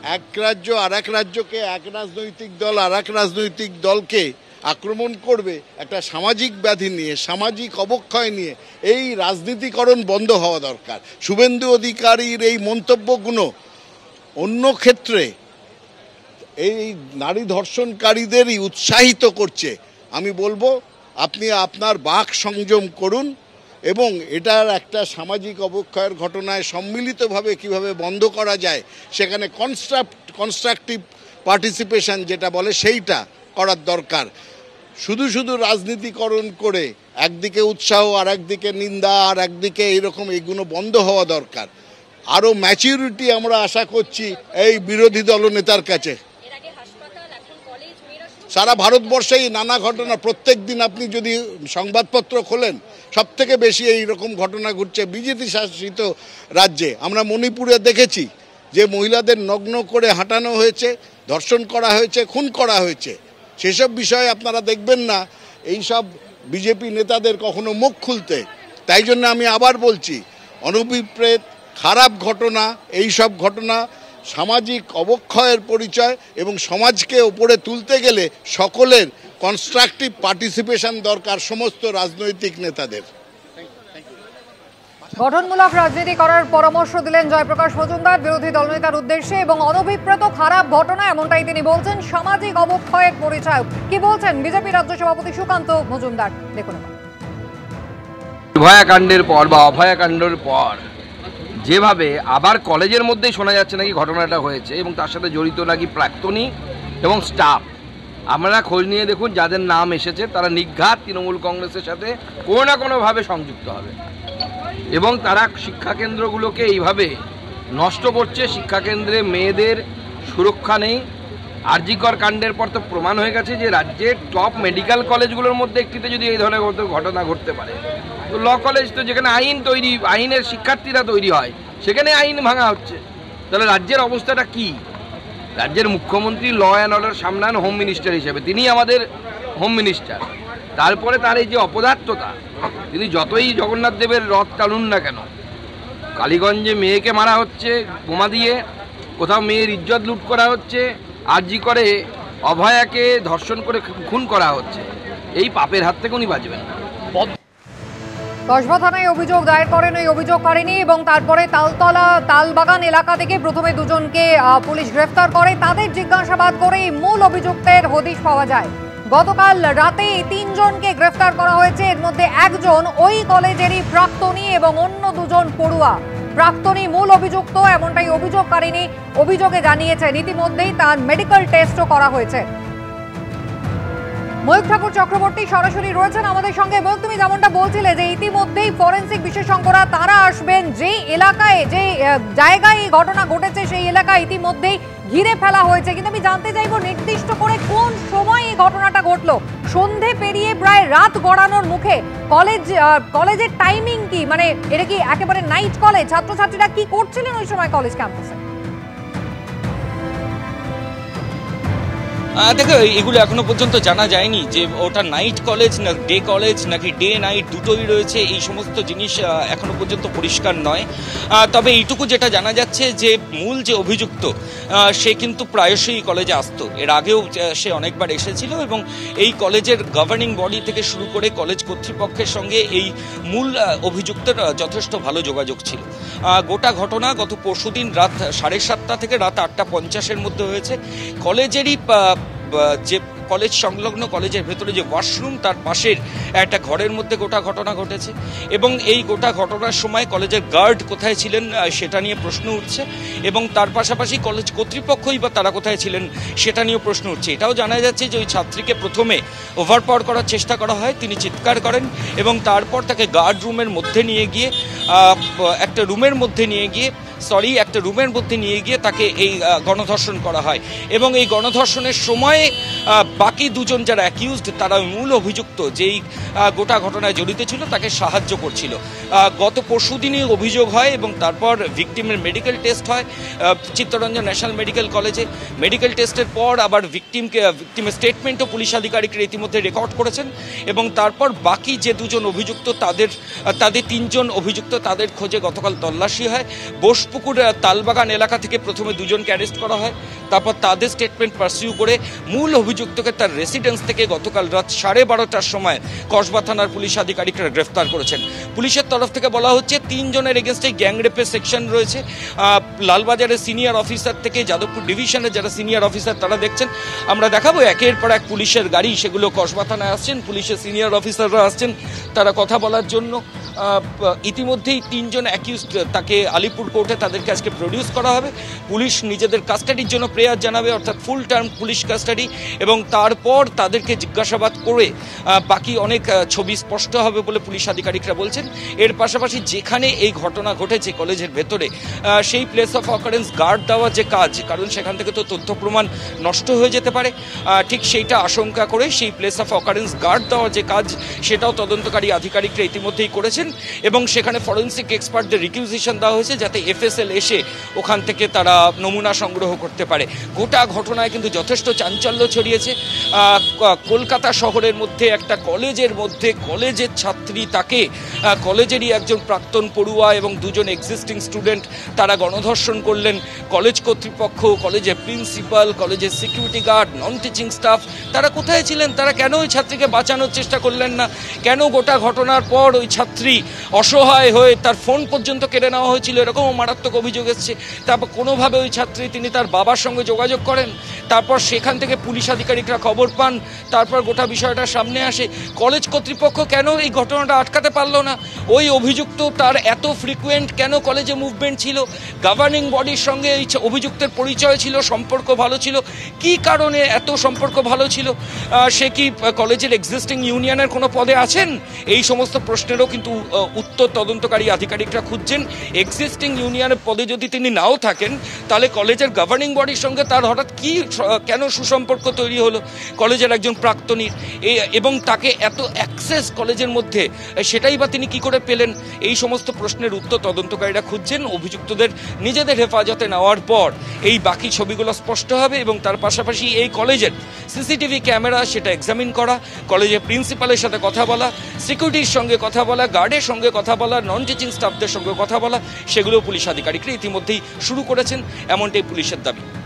এক রাজ্য আর এক রাজ্যকে, এক রাজনৈতিক দল আর এক রাজনৈতিক দলকে আক্রমণ করবে একটা সামাজিক ব্যাধি নিয়ে, সামাজিক অবক্ষয় নিয়ে, এই রাজনীতিকরণ বন্ধ হওয়া দরকার। শুভেন্দু অধিকারীর এই মন্তব্যগুলো অন্য ক্ষেত্রে এই নারী ধর্ষণকারীদেরই উৎসাহিত করছে। আমি বলবো আপনি আপনার বাক সংযম করুন এবং এটার একটা সামাজিক অবক্ষয়ের ঘটনায় সম্মিলিতভাবে কিভাবে বন্ধ করা যায় সেখানে কনস্ট্রাকটিভ পার্টিসিপেশন যেটা বলে সেইটা করার দরকার। শুধু শুধু রাজনীতিকরণ করে একদিকে উৎসাহ আর একদিকে নিন্দা আর একদিকে এইরকম এইগুলো বন্ধ হওয়া দরকার। আরও ম্যাচিউরিটি আমরা আশা করছি এই বিরোধী দলনেতার কাছে। সারা ভারতবর্ষেই নানা ঘটনা, প্রত্যেক দিন আপনি যদি সংবাদপত্র খোলেন সবথেকে বেশি এইরকম ঘটনা ঘটছে বিজেপি শাসিত রাজ্যে। আমরা মণিপুরে দেখেছি যে মহিলাদের নগ্ন করে হাঁটানো হয়েছে, ধর্ষণ করা হয়েছে, খুন করা হয়েছে। সেসব বিষয়ে আপনারা দেখবেন না এইসব বিজেপি নেতাদের কখনো মুখ খুলতে। তাই জন্য আমি আবার বলছি, অনভিপ্রেত খারাপ ঘটনা, এইসব ঘটনা সামাজিক অবক্ষয়ের পরিচয় এবং সমাজকে ওপরে তুলতে গেলে সকলের কনস্ট্রাকটিভ পার্টিসিপেশন দরকার সমস্ত রাজনৈতিক নেতাদের। গঠনমূলক রাজনীতি করার পরামর্শ দিলেন জয়প্রকাশ মজুমদার বিরোধী দলনেতার উদ্দেশ্যে, এবং অনভিপ্রেত খারাপ ঘটনা এমনটাই তিনি বলছেন সামাজিক অবক্ষয়ের পরিচয়। কি বলছেন বিজেপি রাজ্য সভাপতি সুকান্ত মজুমদার, দেখুন। অভয়াকাণ্ডের পর বা অভয়াকাণ্ডের পর যেভাবে আবার কলেজের মধ্যেই শোনা যাচ্ছে নাকি ঘটনাটা হয়েছে এবং তার সাথে জড়িত নাকি প্রাক্তনী এবং স্টাফ। আপনারা খোঁজ নিয়ে দেখুন, যাদের নাম এসেছে তারা নির্ঘাত তৃণমূল কংগ্রেসের সাথে কোনো না কোনোভাবে সংযুক্ত হবে এবং তারা শিক্ষাকেন্দ্রগুলোকে এইভাবে নষ্ট করছে। শিক্ষাকেন্দ্রে মেয়েদের সুরক্ষা নেই। আরজিকর কাণ্ডের পর তো প্রমাণ হয়ে গেছে যে রাজ্যের টপ মেডিকেল কলেজগুলোর মধ্যে একটিতে যদি এই ধরনের ঘটনা ঘটতে পারে, তো ল কলেজ তো যেখানে আইনের শিক্ষার্থীরা তৈরি হয় সেখানে আইন ভাঙা হচ্ছে, তাহলে রাজ্যের অবস্থাটা কি? রাজ্যের মুখ্যমন্ত্রী ল অ্যান্ড অর্ডার সামলান হোম মিনিস্টার হিসেবে, তিনি আমাদের হোম মিনিস্টার। তারপরে তার এই যে অপদার্থতা, তিনি যতই জগন্নাথ দেবের রথ টানুন না কেন, কালীগঞ্জে মেয়েকে মারা হচ্ছে বোমা দিয়ে, কোথাও মেয়ের ইজ্জত লুট করা হচ্ছে, আরজি করে অভয়াকে ধর্ষণ করে খুন করা হচ্ছে, এই পাপের হাত থেকে উনি বাঁচবেন না। কসবা থানায় অভিযোগ দায়ের করেন ওই অভিযোগকারিনী, এবং তারপরে তালবাগান এলাকা থেকে প্রথমে দুজনকে পুলিশ গ্রেফতার করে। তাদের জিজ্ঞাসাবাদ করে মূল অভিযুক্তের হদিশ পাওয়া যায়। গতকাল রাতে 3 জনকে গ্রেফতার করা হয়েছে। এর মধ্যে একজন ওই কলেজেরই প্রাক্তনী এবং অন্য 2 জন পড়ুয়া। প্রাক্তনী মূল অভিযুক্ত এমনটাই অভিযোগকারিনী অভিযোগে জানিয়েছেন। ইতিমধ্যেই তার মেডিকেল টেস্টও করা হয়েছে। ময়ূক ঠাকুর চক্রবর্তী সরাসরি রয়েছেন আমাদের সঙ্গে। ময়ূক, তুমি যেমনটা বলছিলে যে ইতিমধ্যেই ফরেন্সিক বিশেষজ্ঞরা তারা আসবেন, যে এলাকায় যে জায়গায় এই ঘটনা ঘটেছে সেই এলাকা ইতিমধ্যেই ঘিরে ফেলা হয়েছে, কিন্তু আমি জানতে চাইবো নির্দিষ্ট করে কোন সময় এই ঘটনাটা ঘটলো? সন্ধে পেরিয়ে প্রায় রাত গড়ানোর মুখে কলেজের টাইমিং কি? মানে এটা কি একেবারে নাইট কলেজ? ছাত্রছাত্রীরা কি করছিলেন ওই সময় কলেজ ক্যাম্পাসে? দেখো, এগুলো এখনো পর্যন্ত জানা যায়নি যে ওটা নাইট কলেজ না ডে কলেজ নাকি ডে নাইট দুটোই রয়েছে। এই সমস্ত জিনিস এখনো পর্যন্ত পরিষ্কার নয়। তবে এইটুকু যেটা জানা যাচ্ছে যে মূল যে অভিযুক্ত সে কিন্তু প্রায়শই কলেজে আসতো। এর আগেও সে অনেকবার এসেছিল এবং এই কলেজের গভর্নিং বডি থেকে শুরু করে কলেজ কর্তৃপক্ষের সঙ্গে এই মূল অভিযুক্তের যথেষ্ট ভালো যোগাযোগ ছিল। গোটা ঘটনা গত পরশুদিন রাত 7:30 থেকে রাত 8:50 মধ্যে হয়েছে। কলেজেরই যে কলেজ সংলগ্ন কলেজের ভেতরে যে ওয়াশরুম তার পাশের একটা ঘরের মধ্যে গোটা ঘটনা ঘটেছে এবং এই গোটা ঘটনার সময় কলেজের গার্ড কোথায় ছিলেন সেটা নিয়ে প্রশ্ন উঠছে এবং তার পাশাপাশি কলেজ কর্তৃপক্ষই বা তারা কোথায় ছিলেন সেটা নিয়েও প্রশ্ন উঠছে। এটাও জানা যাচ্ছে যে ওই ছাত্রীকে প্রথমে ওভারপাওয়ার করার চেষ্টা করা হয়, তিনি চিৎকার করেন এবং তারপর তাকে গার্ড রুমের মধ্যে নিয়ে গিয়ে একটা রুমের মধ্যে নিয়ে গিয়ে তাকে এই গণধর্ষণ করা হয় এবং এই গণধর্ষণের সময় বাকি 2 জন যারা অ্যাকিউজড তারা মূল অভিযুক্ত যেই গোটা ঘটনায় জড়িত ছিল তাকে সাহায্য করছিল। গত পরশুদিনই অভিযোগ হয় এবং তারপর ভিকটিমের মেডিকেল টেস্ট হয় চিত্তরঞ্জন ন্যাশনাল মেডিকেল কলেজে। মেডিকেল টেস্টের পর আবার ভিকটিমের স্টেটমেন্টও পুলিশ আধিকারিকরা ইতিমধ্যে রেকর্ড করেছেন এবং তারপর বাকি যে 2 জন অভিযুক্ত তাদের 3 জন অভিযুক্ত তাদের খোঁজে গতকাল তল্লাশি হয়। বোসপুকুর তালবাগান এলাকা থেকে প্রথমে দুজনকে অ্যারেস্ট করা হয়, তারপর তাদের স্টেটমেন্ট পারসিউ করে মূল অভিযুক্তকে তার রেসিডেন্স থেকে গতকাল রাত 12:30টার সময় কসবা থানার পুলিশ আধিকারিকরা গ্রেফতার করেছেন। পুলিশের তরফ থেকে বলা হচ্ছে 3 জনের এগেনস্টে গ্যাং রেপের সেকশন রয়েছে। লালবাজারের সিনিয়র অফিসার থেকে যাদবপুর ডিভিশনের যারা সিনিয়র অফিসার তারা দেখছেন, আমরা দেখাবো একের পর এক পুলিশের গাড়ি, সেগুলো কসবা থানায় আসছেন, পুলিশের সিনিয়র অফিসাররা আসছেন তারা কথা বলার জন্য। ইতিমধ্যেই 3 জন অ্যাকিউজড তাকে আলিপুর কোর্টে তাদেরকে আজকে প্রডিউস করা হবে। পুলিশ নিজেদের কাস্টাডির জন্য প্রেয়ার জানাবে, অর্থাৎ ফুল টার্ম পুলিশ কাস্টাডি, এবং তারপর তাদেরকে জিজ্ঞাসাবাদ করে বাকি অনেক ছবি স্পষ্ট হবে বলে পুলিশ আধিকারিকরা বলছেন। এর পাশাপাশি যেখানে এই ঘটনা ঘটেছে কলেজের ভেতরে, সেই প্লেস অফ অকারেন্স গার্ড দেওয়া যে কাজ, কারণ সেখান থেকে তো তথ্য প্রমাণ নষ্ট হয়ে যেতে পারে, ঠিক সেইটা আশঙ্কা করে সেই প্লেস অফ অকারেন্স গার্ড দেওয়া যে কাজ সেটাও তদন্তকারী আধিকারিকরা ইতিমধ্যেই করেছেন, এবং সেখানে ফরেন্সিক এক্সপার্টদের রিকিউজিশন দেওয়া হয়েছে যাতে এফএসএল এসে ওখান থেকে তারা নমুনা সংগ্রহ করতে পারে। গোটা ঘটনায় কিন্তু যথেষ্ট চাঞ্চল্য ছড়িয়েছে। কলকাতা শহরের মধ্যে একটা কলেজের ছাত্রী, তাকে কলেজেরই একজন প্রাক্তন পড়ুয়া এবং 2 জন এক্সিস্টিং স্টুডেন্ট তারা গণধর্ষণ করলেন। কলেজ কর্তৃপক্ষ, কলেজের প্রিন্সিপাল, কলেজের security guard, non teaching staff তারা কোথায় ছিলেন? তারা কেন ওই ছাত্রীকে বাঁচানোর চেষ্টা করলেন না? কেন গোটা ঘটনার পর ওই ছাত্রী অসহায় হয়ে তার ফোন পর্যন্ত কেড়ে নেওয়া হয়েছিল, এরকমও মারাত্মক অভিযোগ এসছে। তারপর কোনোভাবে ওই ছাত্রী তিনি তার বাবার সঙ্গে যোগাযোগ করেন, তারপর সেখান থেকে পুলিশ আধিকারিকরা খবর পান, তারপর গোটা বিষয়টা সামনে আসে। কলেজ কর্তৃপক্ষ কেন এই ঘটনাটা আটকাতে পারলো না? ওই অভিযুক্ত তার এত ফ্রিকুয়েন্ট কেন কলেজে মুভমেন্ট ছিল? গভর্নিং বডির সঙ্গে এই অভিযুক্তের পরিচয় ছিল, সম্পর্ক ভালো ছিল, কি কারণে এত সম্পর্ক ভালো ছিল? সে কি কলেজের এক্সিস্টিং ইউনিয়নের কোনো পদে আছেন? এই সমস্ত প্রশ্নেরও কিন্তু উত্তর তদন্তকারী আধিকারিকরা খুঁজছেন। এক্সিস্টিং ইউনিয়নের পদে যদি তিনি নাও থাকেন, তাহলে কলেজের গভর্নিং বডির সঙ্গে তার হঠাৎ কেন সুসম্পর্ক তৈরি হলো কলেজের একজন প্রাক্তনীর, এবং তাকে এত অ্যাক্সেস কলেজের মধ্যে, সেটাই বা তিনি কি করে পেলেন? এই সমস্ত প্রশ্নের উত্তর তদন্তকারীরা খুঁজছেন। অভিযুক্তদের নিজেদের হেফাজতে নেওয়ার পর এই বাকি ছবিগুলো স্পষ্ট হবে, এবং তার পাশাপাশি এই কলেজের সিসিটিভি ক্যামেরা সেটা এক্সামিন করা, কলেজের প্রিন্সিপালের সাথে কথা বলা, সিকিউরিটির সঙ্গে কথা বলা, গার্ডের সঙ্গে কথা বলা, নন টিচিং স্টাফদের সঙ্গে কথা বলা, সেগুলো পুলিশ আধিকারিকরা ইতিমধ্যেই শুরু করেছেন, এমনটাই পুলিশের দাবি।